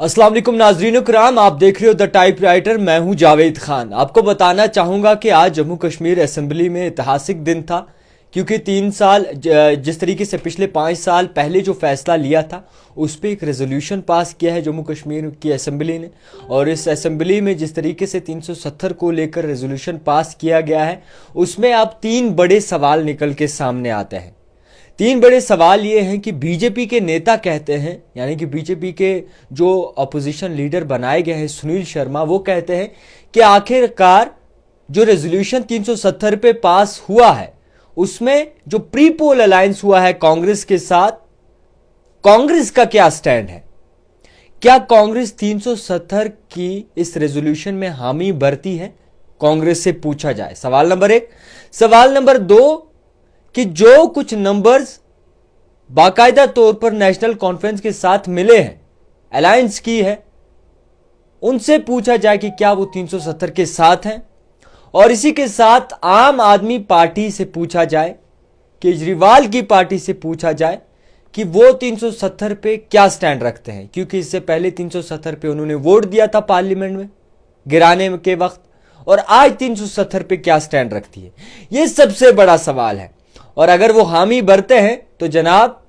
अस्सलाम वालेकुम नाजरीन कराम, आप देख रहे हो द टाइप राइटर। मैं हूं जावेद खान। आपको बताना चाहूँगा कि आज जम्मू कश्मीर असेंबली में ऐतिहासिक दिन था, क्योंकि 3 साल जिस तरीके से पिछले 5 साल पहले जो फैसला लिया था उस पर एक रेजोल्यूशन पास किया है जम्मू कश्मीर की असेंबली ने। और इस असेंबली में जिस तरीके से 370 को लेकर रेजोल्यूशन पास किया गया है उसमें अब 3 बड़े सवाल निकल के सामने आते हैं। 3 बड़े सवाल ये हैं कि बीजेपी के नेता कहते हैं, यानी कि बीजेपी के जो अपोजिशन लीडर बनाए गए हैं सुनील शर्मा, वो कहते हैं कि आखिरकार जो रेजोल्यूशन 370 पे पास हुआ है उसमें जो प्री पोल अलायंस हुआ है कांग्रेस के साथ, कांग्रेस का क्या स्टैंड है। क्या कांग्रेस 370 की इस रेजोल्यूशन में हामी भरती है, कांग्रेस से पूछा जाए। सवाल नंबर 1। सवाल नंबर 2 कि जो कुछ नंबर्स बाकायदा तौर पर नेशनल कॉन्फ्रेंस के साथ मिले हैं, अलायंस की है, उनसे पूछा जाए कि क्या वो 370 के साथ हैं। और इसी के साथ आम आदमी पार्टी से पूछा जाए, केजरीवाल की पार्टी से पूछा जाए कि वो 370 पे क्या स्टैंड रखते हैं, क्योंकि इससे पहले 370 पे उन्होंने वोट दिया था पार्लियामेंट में गिराने के वक्त, और आज 370 पे क्या स्टैंड रखती है। ये सबसे बड़ा सवाल है। और अगर वो हामी भरते हैं तो जनाब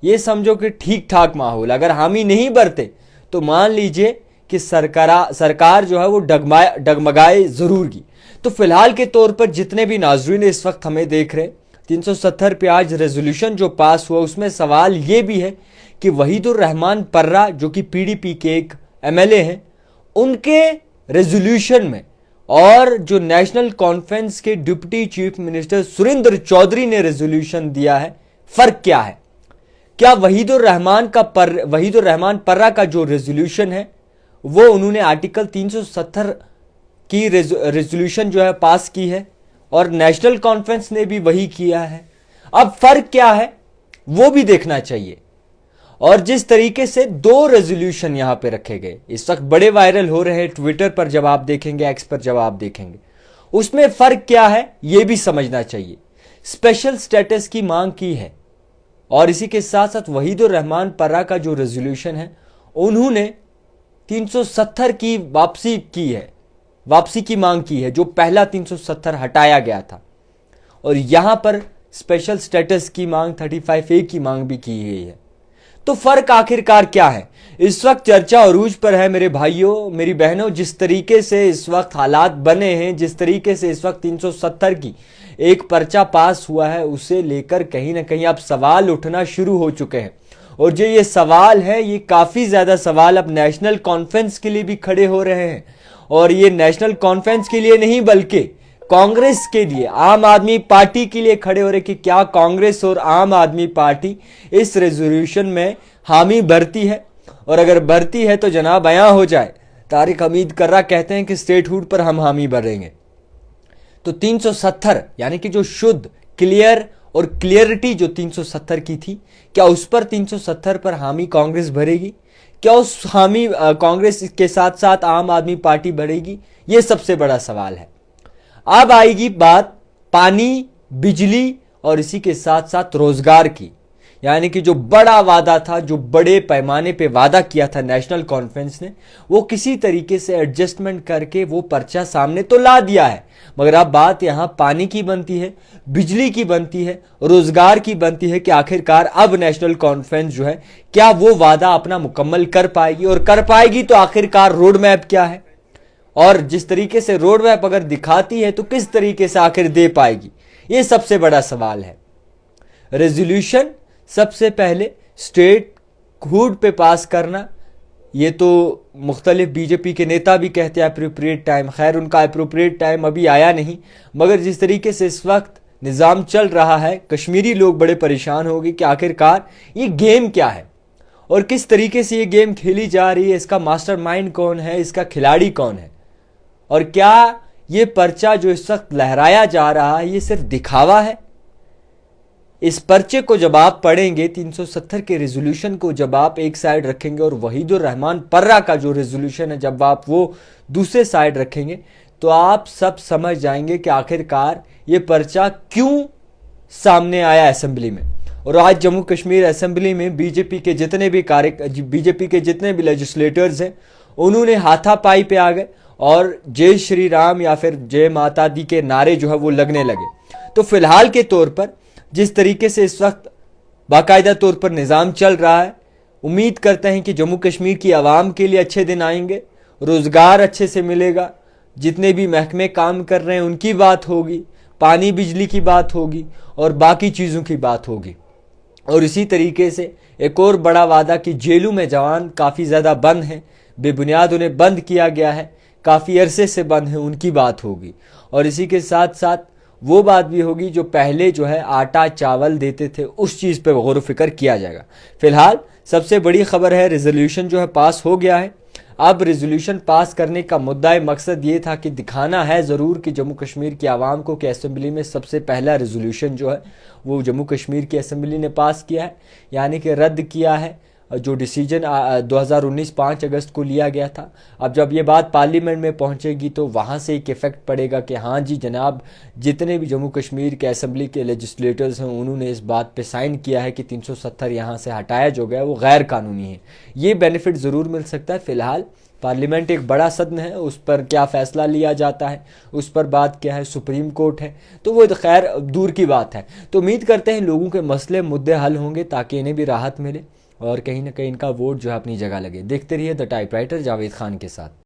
ये समझो कि ठीक ठाक माहौल, अगर हामी नहीं भरते तो मान लीजिए कि सरकार जो है वो डगमगाए जरूर की। तो फिलहाल के तौर पर जितने भी नाजरीन इस वक्त हमें देख रहे हैं, 370 पे आज रेजोल्यूशन जो पास हुआ उसमें सवाल ये भी है कि वहीदुर रहमान पर्रा जो कि पीडीपी के एक एमएलए हैं, उनके रेजोल्यूशन में और जो नेशनल कॉन्फ्रेंस के deputy chief minister Surendra Choudhary ने रेजोल्यूशन दिया है, फर्क क्या है। क्या वहीदुर रहमान पर्रा का जो रेजोल्यूशन है वो उन्होंने आर्टिकल 370 की रेजोल्यूशन जो है पास की है और नेशनल कॉन्फ्रेंस ने भी वही किया है। अब फर्क क्या है वो भी देखना चाहिए। और जिस तरीके से 2 रेजोल्यूशन यहां पे रखे गए, इस वक्त बड़े वायरल हो रहे हैं, ट्विटर पर जब आप देखेंगे, एक्स पर जब आप देखेंगे, उसमें फर्क क्या है यह भी समझना चाहिए। स्पेशल स्टेटस की मांग की है और इसी के साथ साथ वहीदुर रहमान पर्रा का जो रेजोल्यूशन है उन्होंने 370 की वापसी की मांग की है, जो पहला 370 हटाया गया था। और यहां पर स्पेशल स्टेटस की मांग 35A की मांग भी की गई है। तो फर्क आखिरकार क्या है, इस वक्त चर्चा अरूज पर है मेरे भाइयों मेरी बहनों। जिस तरीके से इस वक्त हालात बने हैं, जिस तरीके से इस वक्त 370 की एक पर्चा पास हुआ है, उसे लेकर कहीं ना कहीं अब सवाल उठना शुरू हो चुके हैं। और जो ये सवाल है, ये काफी ज्यादा सवाल अब नेशनल कॉन्फ्रेंस के लिए भी खड़े हो रहे हैं। और ये नेशनल कॉन्फ्रेंस के लिए नहीं बल्कि कांग्रेस के लिए, आम आदमी पार्टी के लिए खड़े हो रहे कि क्या कांग्रेस और आम आदमी पार्टी इस रेजोल्यूशन में हामी भरती है। और अगर भरती है तो जनाब बयां हो जाए। तारिक हमीद कर्रा कहते हैं कि स्टेटहुड पर हम हामी भरेंगे। तो 370 यानी कि जो शुद्ध, क्लियर और क्लियरिटी जो 370 की थी, क्या उस पर 370 पर हामी कांग्रेस भरेगी? क्या उस हामी कांग्रेस के साथ साथ आम आदमी पार्टी भरेगी? यह सबसे बड़ा सवाल है। अब आएगी बात पानी, बिजली और इसी के साथ साथ रोजगार की, यानी कि जो बड़ा वादा था, जो बड़े पैमाने पे वादा किया था नेशनल कॉन्फ्रेंस ने, वो किसी तरीके से एडजस्टमेंट करके वो पर्चा सामने तो ला दिया है। मगर अब बात यहां पानी की बनती है, बिजली की बनती है, रोजगार की बनती है कि आखिरकार अब नेशनल कॉन्फ्रेंस जो है क्या वो वादा अपना मुकम्मल कर पाएगी, और कर पाएगी तो आखिरकार रोड मैप क्या है, और जिस तरीके से रोड मैप अगर दिखाती है तो किस तरीके से आखिर दे पाएगी। ये सबसे बड़ा सवाल है। रेजोल्यूशन सबसे पहले स्टेट हुड पे पास करना, ये तो मुख्तलिफ बीजेपी के नेता भी कहते हैं अप्रोप्रिएट टाइम। खैर, उनका अप्रोप्रिएट टाइम अभी आया नहीं, मगर जिस तरीके से इस वक्त निज़ाम चल रहा है, कश्मीरी लोग बड़े परेशान हो गए कि आखिरकार ये गेम क्या है और किस तरीके से ये गेम खेली जा रही है, इसका मास्टरमाइंड कौन है, इसका खिलाड़ी कौन है, और क्या ये पर्चा जो इस वक्त लहराया जा रहा है ये सिर्फ दिखावा है। इस पर्चे को जब आप पढ़ेंगे, 370 के रेजोल्यूशन को जब आप एक साइड रखेंगे और वहीदुर रहमान पर्रा का जो रेजोल्यूशन है जब आप वो दूसरे साइड रखेंगे, तो आप सब समझ जाएंगे कि आखिरकार ये पर्चा क्यों सामने आया असेंबली में। और आज जम्मू कश्मीर असेंबली में बीजेपी के जितने भी लेजिस्लेटर्स हैं उन्होंने हाथापाई पे आ गए और जय श्री राम या फिर जय माता दी के नारे जो है वो लगने लगे। तो फिलहाल के तौर पर जिस तरीके से इस वक्त बाकायदा तौर पर निज़ाम चल रहा है, उम्मीद करते हैं कि जम्मू कश्मीर की आवाम के लिए अच्छे दिन आएंगे, रोज़गार अच्छे से मिलेगा, जितने भी महकमे काम कर रहे हैं उनकी बात होगी, पानी बिजली की बात होगी और बाकी चीज़ों की बात होगी। और इसी तरीके से एक और बड़ा वादा कि जेलों में जवान काफ़ी ज़्यादा बंद हैं, बेबुनियाद उन्हें बंद किया गया है, काफ़ी अरसे से बंद है, उनकी बात होगी। और इसी के साथ साथ वो बात भी होगी जो पहले जो है आटा चावल देते थे उस चीज़ पे गौर फिक्र किया जाएगा। फिलहाल सबसे बड़ी खबर है रेजोल्यूशन जो है पास हो गया है। अब रेजोल्यूशन पास करने का मुद्दा मकसद ये था कि दिखाना है ज़रूर कि जम्मू कश्मीर की आवाम को कि असेंबली में सबसे पहला रेजोल्यूशन जो है वो जम्मू कश्मीर की असेंबली ने पास किया है, यानी कि रद्द किया है जो डिसीजन 2019 5 अगस्त को लिया गया था। अब जब ये बात पार्लियामेंट में पहुंचेगी तो वहाँ से एक इफ़ेक्ट पड़ेगा कि हाँ जी जनाब, जितने भी जम्मू कश्मीर के असेंबली के लेजिस्लेटर्स हैं उन्होंने इस बात पे साइन किया है कि 370 यहाँ से हटाया जो गया वो गैर कानूनी है। ये बेनिफिट ज़रूर मिल सकता है। फ़िलहाल पार्लियामेंट एक बड़ा सदन है, उस पर क्या फ़ैसला लिया जाता है, उस पर बात क्या है, सुप्रीम कोर्ट है, तो वो खैर दूर की बात है। तो उम्मीद करते हैं लोगों के मसले मुद्दे हल होंगे ताकि इन्हें भी राहत मिले और कहीं ना कहीं इनका वोट जो है अपनी जगह लगे। देखते रहिए द टाइपराइटर जावेद खान के साथ।